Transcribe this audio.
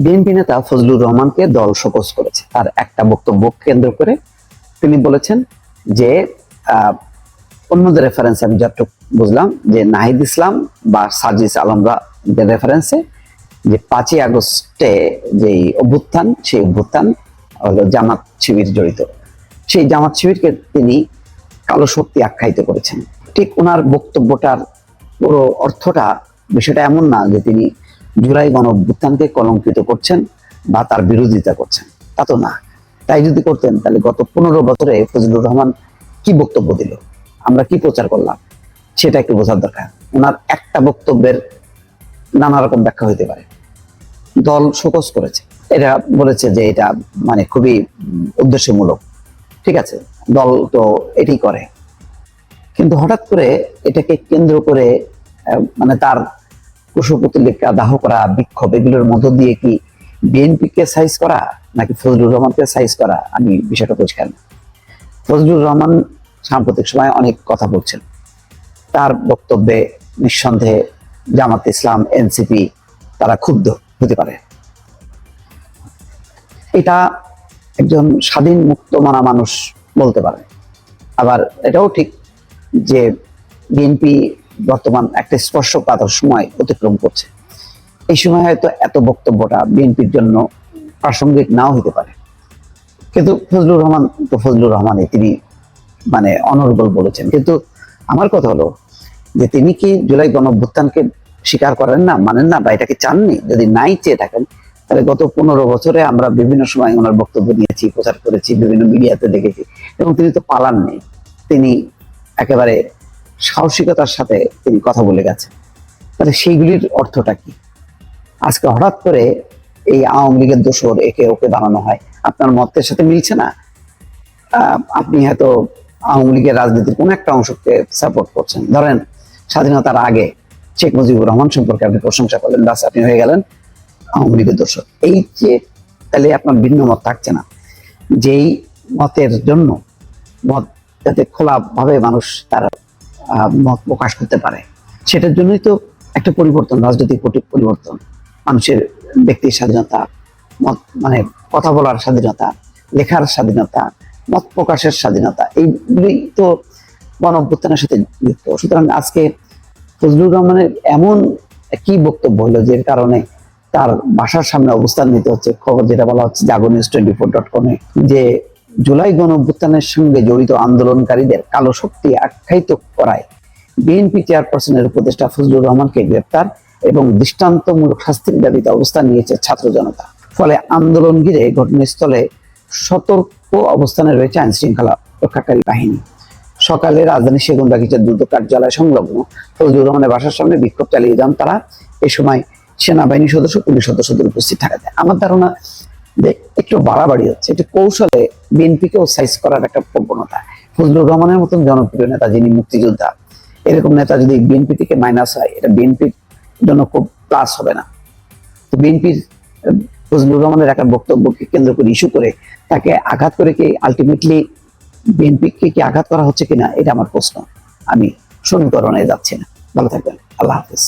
BNP নেতা ফজলুর রহমানকে দল শোকজ করেছে। তার একটা বক্তব্য কেন্দ্র করে তিনি বলেছেন যে অন্যদের রেফারেন্স আমি যতটুকু বুঝলাম যে নাহিদ ইসলাম বা সাজিস আলমরা রেফারেন্সে যে 5ই আগস্টে যে অভ্যুত্থান, সেই অভ্যুত্থান হলো জামাত শিবির জড়িত। সেই জামাত শিবিরকে তিনি কালো শক্তি আখ্যায়িত করেছেন। ঠিক ওনার বক্তব্যটার পুরো অর্থটা, বিষয়টা এমন না যে তিনি জুলাই গণ অভ্যুত্থানকে কলঙ্কিত করছেন বা তার বিরোধিতা করছেন, তা তো না। তাই যদি করতেন তাহলে গত 15 বছরে ফজলুর রহমান কি বক্তব্য দিল, আমরা কি প্রচার করলাম, সেটা একটু বোঝার দরকার। ওনার একটা বক্তব্যের নানা রকম ব্যাখ্যা হইতে পারে। দল শোকজ করেছে, এটা বলেছে যে এটা মানে খুবই উদ্দেশ্যমূলক, ঠিক আছে, দল তো এটাই করে। কিন্তু হঠাৎ করে এটাকে কেন্দ্র করে মানে তার কুশপুতলিকা দাহ করা, বিক্ষোভ, এগুলোর মধ্য দিয়ে কি বিএনপিকে সাইজ করা নাকি ফজলুর রহমানকে সাইজ করা, আমি বিষয়টা পরিষ্কার না। ফজলুর রহমান সাম্প্রতিক সময় অনেক কথা বলছেন, তার বক্তব্যে নিঃসন্দেহে জামাত ইসলাম, এনসিপি তারা ক্ষুব্ধ হতে পারে। এটা একজন স্বাধীন মুক্ত মানা মানুষ বলতে পারে। আবার এটাও ঠিক যে বিএনপি বর্তমান একটা স্পর্শকাতর সময় অতিক্রম করছে। এই সময় হয়তো এত বক্তব্যটা বিএনপির জন্য প্রাসঙ্গিক নাও হতে পারে। কিন্তু ফজলুর রহমান তো ফজলুর রহমানই, তিনি মানে অনর্গল বলেছেন। কিন্তু আমার কথা হলো যে তিনি কি জুলাই গণঅভ্যুত্থানকে স্বীকার করেন না, মানেন না, বা এটাকে চাননি? যদি নাই চেয়ে থাকেন তাহলে গত 15 বছরে আমরা বিভিন্ন সময় ওনার বক্তব্য নিয়েছি, প্রচার করেছি, বিভিন্ন মিডিয়াতে দেখেছি, এবং তিনি তো পালাননি। তিনি একেবারে সাহসিকতার সাথে তিনি কথা বলে গেছেন। তাহলে সেইগুলির অর্থটা কি? আজকে হঠাৎ করে এই আওয়ামী লীগের দোষর একে ওকে বানানো হয়, আপনার মতের সাথে মিলছে না, আপনি হয়তো আওয়ামী লীগের রাজনীতির কোন একটা অংশকে সাপোর্ট করছেন। ধরেন স্বাধীনতার আগে শেখ মুজিবুর রহমান সম্পর্কে আপনি প্রশংসা করলেন, বাস আপনি হয়ে গেলেন আওয়ামী লীগের দোষর। এই যে তাহলে আপনার ভিন্ন মত থাকছে না, যেই মতের জন্য মত যাতে খোলাভাবে মানুষ তার মত প্রকাশ করতে পারে, সেটার জন্যই তো একটা পরিবর্তন, রাজনৈতিক পরিবর্তন, মানুষের ব্যক্তির স্বাধীনতা, মত মানে কথা বলার স্বাধীনতা, লেখার স্বাধীনতা, মত প্রকাশের স্বাধীনতা, এইগুলি তো গণ অভ্যুত্থানের সাথে যুক্ত। সুতরাং আজকে ফজলুর রহমানের এমন কি বক্তব্য হলো যে কারণে তার বাসার সামনে অবস্থান নিতে হচ্ছে, খবর যেটা বলা হচ্ছে জাগনিউজ24.com যে জুলাই গণ অভ্যুত্থানের সঙ্গে জড়িত আন্দোলনকারীদের কালো শক্তি আখ্যায়িত করায় বিএনপি চেয়ারপারসনের উপদেষ্টা ফজলুর রহমানকে গ্রেপ্তার এবং দৃষ্টান্তমূলক শাস্তির দাবিতে অবস্থান নিয়েছে ছাত্র জনতা। ফলে আন্দোলন ঘিরে ঘটনাস্থলে সতর্ক অবস্থানে রয়েছে আইন শৃঙ্খলা রক্ষাকারী বাহিনী। সকালে রাজধানীর সেগুনবাগিচার দ্রুত কার্যালয় সংলগ্ন ফজলুর রহমানের বাসার সামনে বিক্ষোভ চালিয়ে যান তারা। এ সময় সেনাবাহিনী সদস্য, পুলিশ সদস্যদের উপস্থিত থাকাতে আমার ধারণা যে একটু বাড়াবাড়ি হচ্ছে, একটু কৌশলে বিএনপিকেও সাইজ করার একটা প্রবণতা। ফজলুর রহমানের মতন জনপ্রিয় নেতা, যিনি মুক্তিযোদ্ধা, এরকম নেতা যদি বিএনপি থেকে মাইনাস হয়, এটা বিএনপির জন্য খুব প্লাস হবে না। তো বিএনপির ফজলুর রহমানের একটা বক্তব্যকে কেন্দ্র করে ইস্যু করে তাকে আঘাত করে কি আলটিমেটলি বিএনপিকে কি আঘাত করা হচ্ছে কিনা, এটা আমার প্রশ্ন। আমি সমীকরণে যাচ্ছি না। ভালো থাকবেন, আল্লাহ হাফিজ।